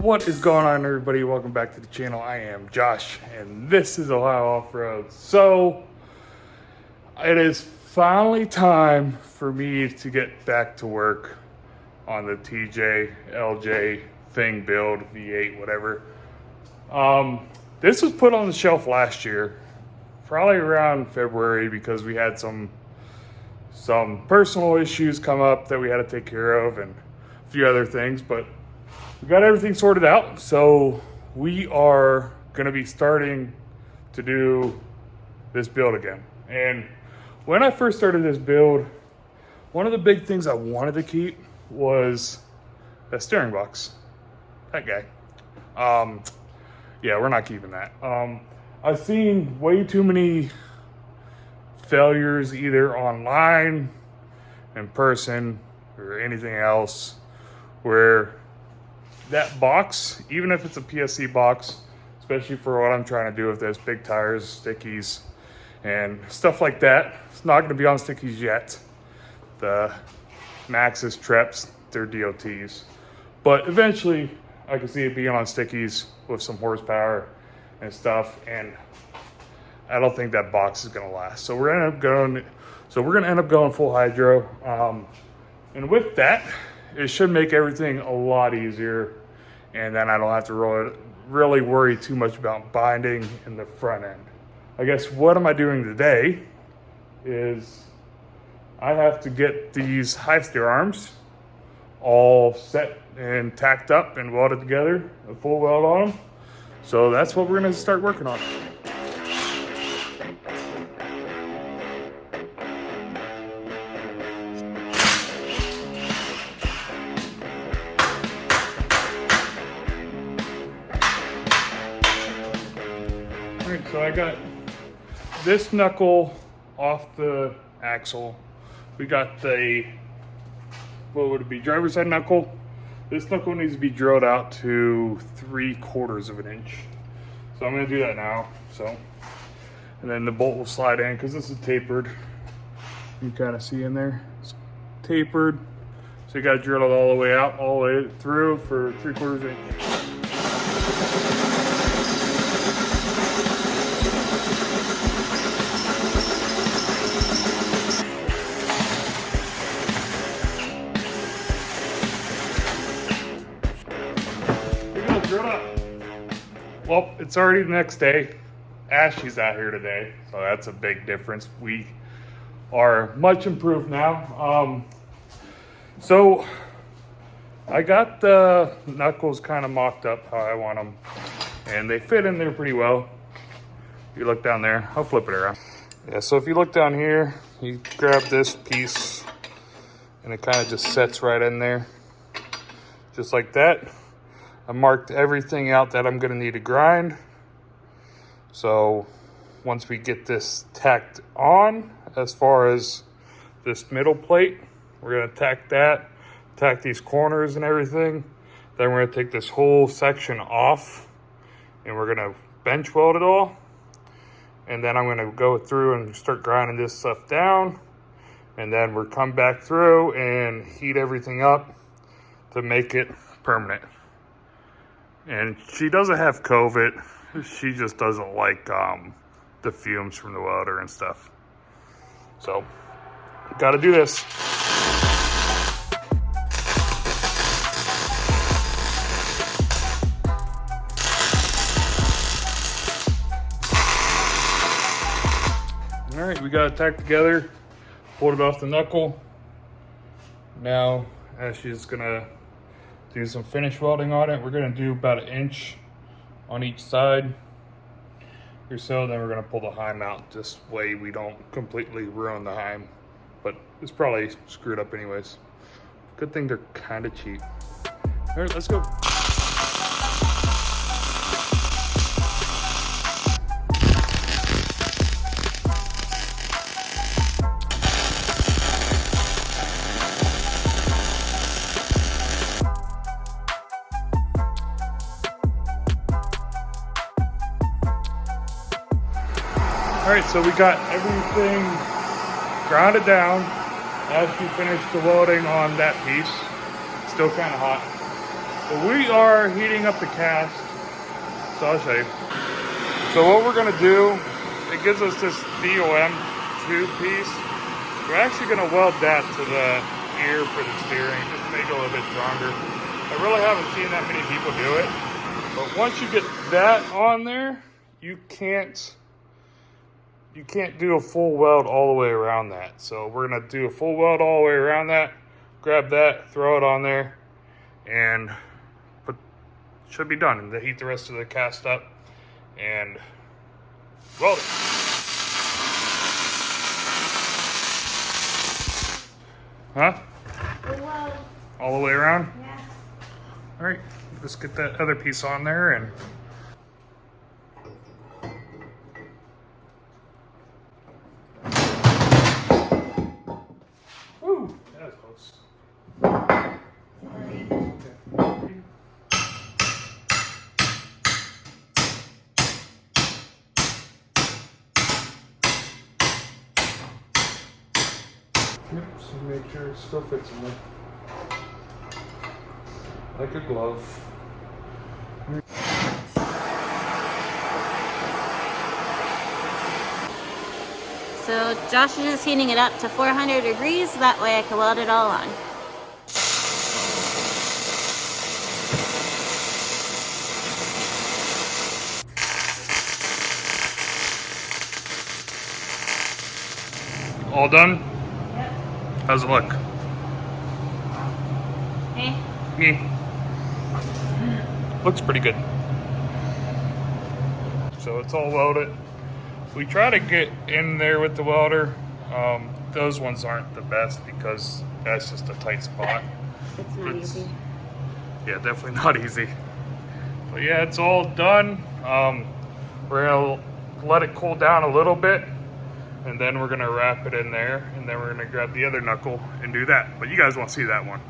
What is going on, everybody? Welcome back to the channel. I am Josh and this is Ohio Off-Road. So it is finally time for me to get back to work on the TJ, LJ thing build, V8, whatever. This was put on the shelf last year, probably around February, because we had some personal issues come up that we had to take care of and a few other things, but we got everything sorted out. So we are going to be starting to do this build again. And when I first started this build, one of the big things I wanted to keep was a steering box. That guy. Yeah, we're not keeping that. I've seen way too many failures either online, in person, or anything else where that box, even if it's a PSC box, especially for what I'm trying to do with this, big tires, stickies, and stuff like that, it's not going to be on stickies yet. The Maxxis Treps, they're DOTs. But eventually, I can see it being on stickies with some horsepower and stuff, and I don't think that box is going to last. So we're going to end up going full hydro. And with that, it should make everything a lot easier, and then I don't have to really worry too much about binding in the front end. I guess what am I doing today is I have to get these high steer arms all set and tacked up and welded together, a full weld on them. So that's what we're going to start working on. Alright, so I got this knuckle off the axle. We got the, what would it be, driver's side knuckle. This knuckle needs to be drilled out to 3/4 of an inch. So I'm going to do that now. So, and then the bolt will slide in because this is tapered. You can kind of see in there, it's tapered. So you got to drill it all the way out, all the way through for 3/4 inch. Well, it's already the next day. Ashley's out here today, so that's a big difference. We are much improved now. So I got the knuckles kind of mocked up how I want them, and they fit in there pretty well. If you look down there, I'll flip it around. Yeah, so if you look down here, you grab this piece, and it kind of just sets right in there, just like that. I marked everything out that I'm going to need to grind. So once we get this tacked on, as far as this middle plate, we're going to tack that, tack these corners and everything. Then we're going to take this whole section off and we're going to bench weld it all. And then I'm going to go through and start grinding this stuff down. And then we'll come back through and heat everything up to make it permanent. And she doesn't have COVID. She just doesn't like the fumes from the welder and stuff. So, got to do this. All right, we got it tacked together. Pulled it off the knuckle. Now, Ashley's gonna do some finish welding on it. We're going to do about 1 inch on each side or so. Then we're going to pull the heim out. This way we don't completely ruin the heim, but it's probably screwed up anyways. Good thing they're kind of cheap. All right, let's go. All right, so we got everything grounded down. As we finished the welding on that piece, still kind of hot. But we are heating up the cast, so I'll show you. So what we're gonna do, it gives us this DOM tube piece. We're actually gonna weld that to the ear for the steering, just to make it a little bit stronger. I really haven't seen that many people do it. But once you get that on there, you can't do a full weld all the way around that. So we're gonna do a full weld all the way around that, grab that, throw it on there, and should be done. And then heat the rest of the cast up and weld it. Huh? All the way around? Yeah. All right, let's get that other piece on there and woo, that was close. Yep, so make sure it still fits in there. Like a glove. So Josh is just heating it up to 400 degrees, so that way I can weld it all on. All done? Yep. How's it look? Hey. Me. Looks pretty good. So it's all welded. We try to get in there with the welder. Those ones aren't the best because that's just a tight spot. It's not easy. Yeah, definitely not easy. But yeah, it's all done. We're gonna let it cool down a little bit, and then we're gonna wrap it in there, and then we're gonna grab the other knuckle and do that. But you guys won't see that one.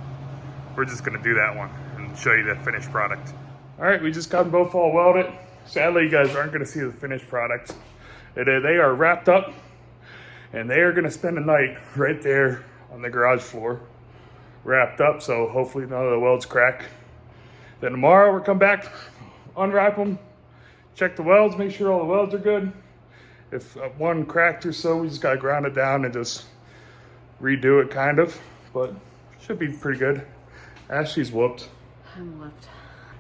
We're just gonna do that one and show you the finished product. All right, we just got them both all welded. Sadly, you guys aren't gonna see the finished product. They are wrapped up, and they are gonna spend the night right there on the garage floor, wrapped up, so hopefully none of the welds crack. Then tomorrow we'll come back, unwrap them, check the welds, make sure all the welds are good. If one cracked or so, we just gotta ground it down and just redo it kind of, but should be pretty good. Ashley's whooped. I'm whooped.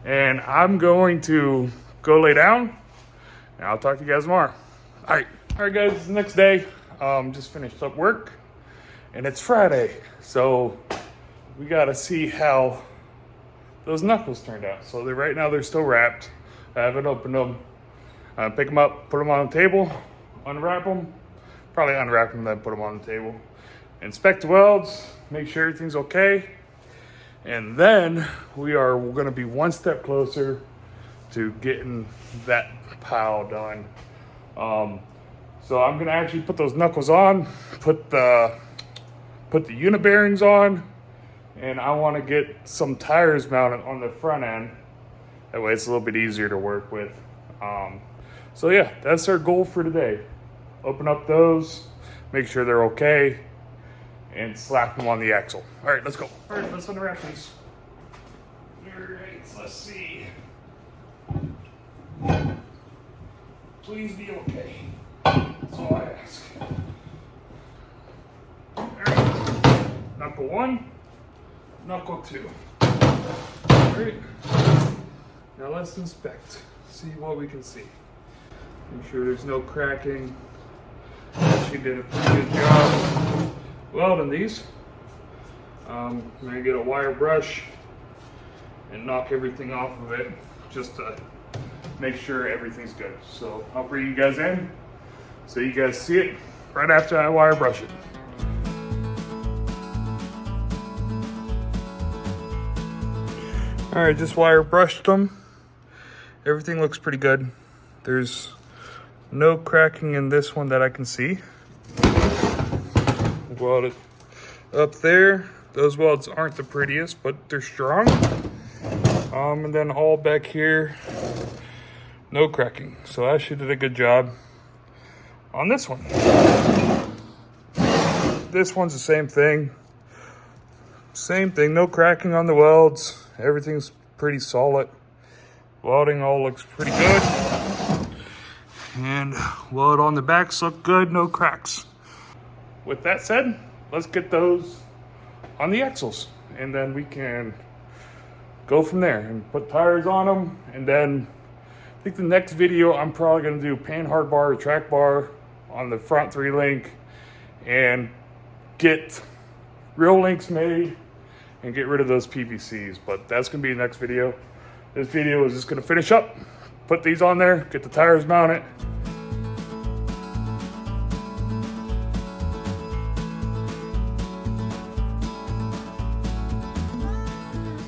And I'm going to go lay down, and I'll talk to you guys tomorrow. All right guys, it's the next day. Just finished up work, and it's Friday, so we gotta see how those knuckles turned out. So right now they're still wrapped. I haven't opened them. Pick them up, put them on the table, unwrap them, probably unwrap them, then put them on the table. Inspect the welds, make sure everything's okay, and then we are gonna be one step closer to getting that pile done. So I'm gonna actually put those knuckles on, put the unit bearings on, and I want to get some tires mounted on the front end. That way it's a little bit easier to work with. So yeah, that's our goal for today. Open up those, make sure they're okay, and slap them on the axle. All right, let's go. All right, let's unwrap these. All right, let's see. Please be okay. That's all I ask. All right. Knuckle one, knuckle two. All right. Now let's inspect. See what we can see. Make sure there's no cracking. She did a pretty good job welding these. I'm gonna get a wire brush and knock everything off of it just to make sure everything's good. So I'll bring you guys in so you guys see it right after I wire brush it. All right, just wire brushed them. Everything looks pretty good. There's no cracking in this one that I can see. Weld it up there. Those welds aren't the prettiest, but they're strong. And then all back here, no cracking. So Ashley did a good job on this one. This one's the same thing. Same thing, no cracking on the welds. Everything's pretty solid. Welding all looks pretty good. And weld on the backs look good, no cracks. With that said, let's get those on the axles. And then we can go from there and put tires on them. And then I think the next video, I'm probably gonna do panhard bar or track bar on the front 3-link and get real links made and get rid of those PVCs. But that's gonna be the next video. This video is just gonna finish up, put these on there, get the tires mounted.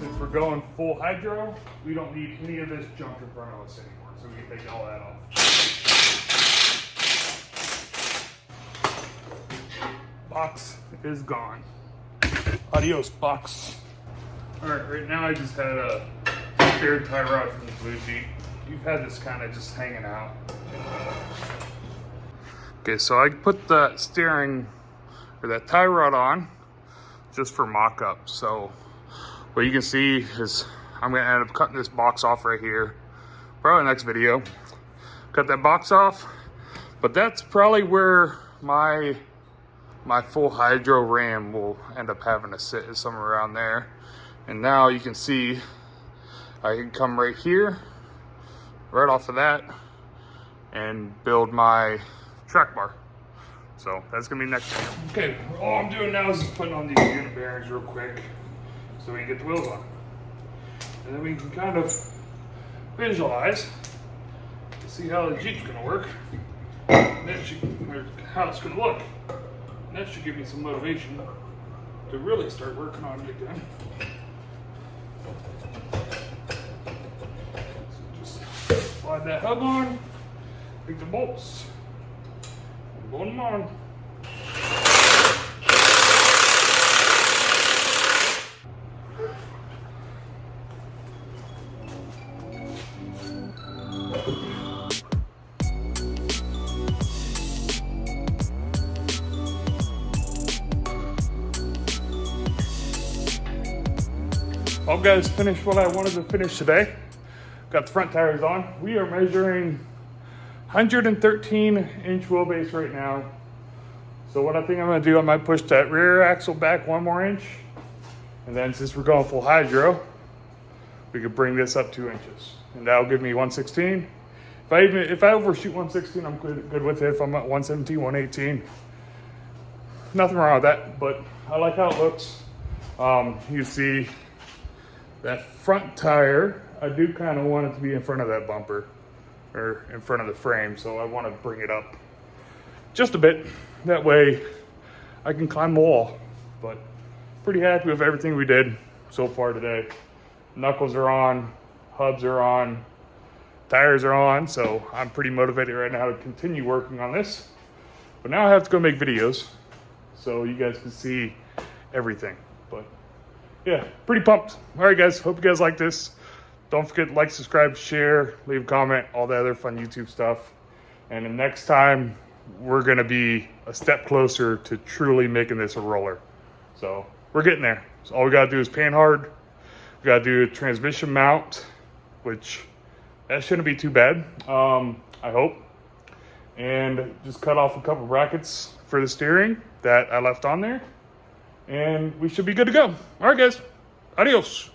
Since we're going full hydro, we don't need any of this junk in front of us anymore, so we can take all that off. Box is gone. Adios, box. All right now I just had a spare tie rod from the Blue Jeep. You've had this kind of just hanging out. Okay, so I put the steering or that tie rod on just for mock-up. So what you can see is I'm gonna end up cutting this box off right here. Probably next video. Cut that box off, but that's probably where my full hydro ram will end up having to sit, is somewhere around there. And now you can see I can come right here, right off of that, and build my track bar. So that's gonna be next time. Okay, all I'm doing now is just putting on these unit bearings real quick so we can get the wheels on. And then we can kind of visualize to see how the Jeep's gonna work. And that should, or how it's gonna look. And that should give me some motivation to really start working on it again. Slide that hub on, take the bolts, and bolt them on. Well guys, finished what I wanted to finish today. Got the front tires on. We are measuring 113-inch wheelbase right now. So what I think I'm gonna do, I might push that rear axle back 1 more inch. And then since we're going full hydro, we could bring this up 2 inches. And that'll give me 116. If I overshoot 116, I'm good with it. If I'm at 117, 118, nothing wrong with that, but I like how it looks. You see that front tire, I do kind of want it to be in front of that bumper or in front of the frame. So I want to bring it up just a bit. That way I can climb the wall. But pretty happy with everything we did so far today. Knuckles are on, hubs are on, tires are on. So I'm pretty motivated right now to continue working on this. But now I have to go make videos so you guys can see everything. But yeah, pretty pumped. All right, guys, hope you guys like this. Don't forget to like, subscribe, share, leave a comment, all the other fun YouTube stuff. And the next time, we're gonna be a step closer to truly making this a roller. So we're getting there. So all we gotta do is panhard. We gotta do a transmission mount, which that shouldn't be too bad, I hope. And just cut off a couple brackets for the steering that I left on there. And we should be good to go. All right, guys. Adios.